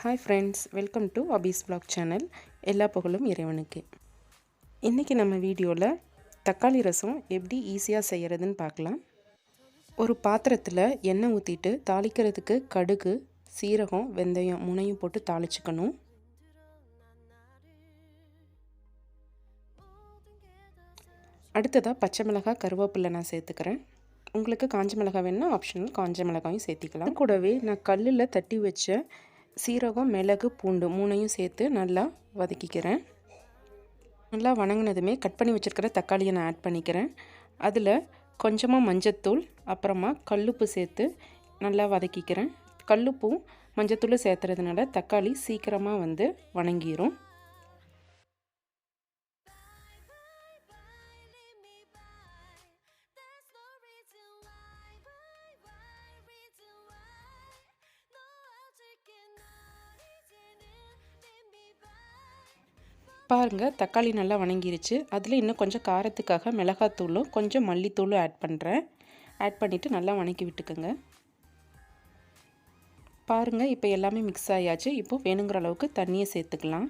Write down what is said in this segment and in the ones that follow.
Hi friends, welcome to அபீஸ் vlog channel. எல்லா புகழும் இறைவனுக்கு. இன்றைக்கி நம்ம வீடியோவில் தக்காளி ரசம் எப்படி ஈஸியாக செய்கிறதுன்னு பார்க்கலாம். ஒரு பாத்திரத்தில் எண்ணெய் ஊற்றிட்டு தாளிக்கிறதுக்கு கடுகு, சீரகம், வெந்தயம் மூணையும் போட்டு தாளிச்சுக்கணும். அடுத்ததாக பச்சை மிளகாய், கருவேப்பிலை நான் சேர்த்துக்கிறேன். உங்களுக்கு காஞ்ச மிளகாய் வேணுன்னா ஆப்ஷனல், காஞ்ச மிளகாயும் சேர்த்திக்கலாம். கூடவே நான் கல்லில் தட்டி வச்ச சீரகம், மிளகு, பூண்டு மூணையும் சேர்த்து நல்லா வதக்கிக்கிறேன். நல்லா வணங்கினதுமே கட் பண்ணி வச்சுருக்கிற தக்காளியை நான் ஆட் பண்ணிக்கிறேன். அதில் கொஞ்சமாக மஞ்சத்தூள், அப்புறமா கல்லுப்பு சேர்த்து நல்லா வதக்கிக்கிறேன். கல்லுப்பும் மஞ்சத்தூளும் சேர்த்துறதுனால தக்காளி சீக்கிரமாக வணங்கிடும். பாருங்கள், தக்காளி நல்லா வணங்கிருச்சு. அதில் இன்னும் கொஞ்சம் காரத்துக்காக மிளகாத்தூளும் கொஞ்சம் மல்லித்தூளும் ஆட் பண்ணுறேன். ஆட் பண்ணிவிட்டு நல்லா வணக்கி விட்டுக்குங்க. பாருங்கள், இப்போ எல்லாமே மிக்ஸ் ஆகியாச்சு. இப்போது வேணுங்கிற அளவுக்கு தண்ணியை சேர்த்துக்கலாம்.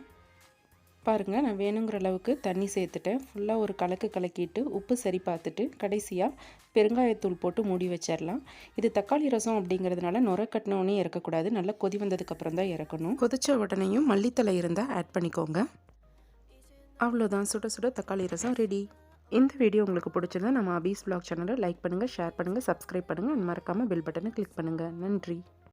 பாருங்கள், நான் வேணுங்கிற அளவுக்கு தண்ணி சேர்த்துட்டேன். ஃபுல்லாக ஒரு கலக்கு கலக்கிட்டு உப்பு சரி பார்த்துட்டு கடைசியாக பெருங்காயத்தூள் போட்டு மூடி வச்சிடலாம். இது தக்காளி ரசம் அப்படிங்கிறதுனால நுர கட்டினோடனே இறக்கக்கூடாது. நல்லா கொதி வந்ததுக்கப்புறம் தான் இறக்கணும். கொதித்த உடனேயும் மல்லித்தலை இருந்தால் ஆட் பண்ணிக்கோங்க. அவ்வளோதான், சுட சுட தக்காளி ரசம் ரெடி. இந்த வீடியோ உங்களுக்கு பிடிச்சிருந்தா நம்ம அபீஸ் வ்ளாக் சேனலை லைக் பண்ணுங்கள், ஷேர் பண்ணுங்கள், சப்ஸ்கிரைப் பண்ணுங்கள். மறக்காமல் பெல் பட்டனை கிளிக் பண்ணுங்கள். நன்றி.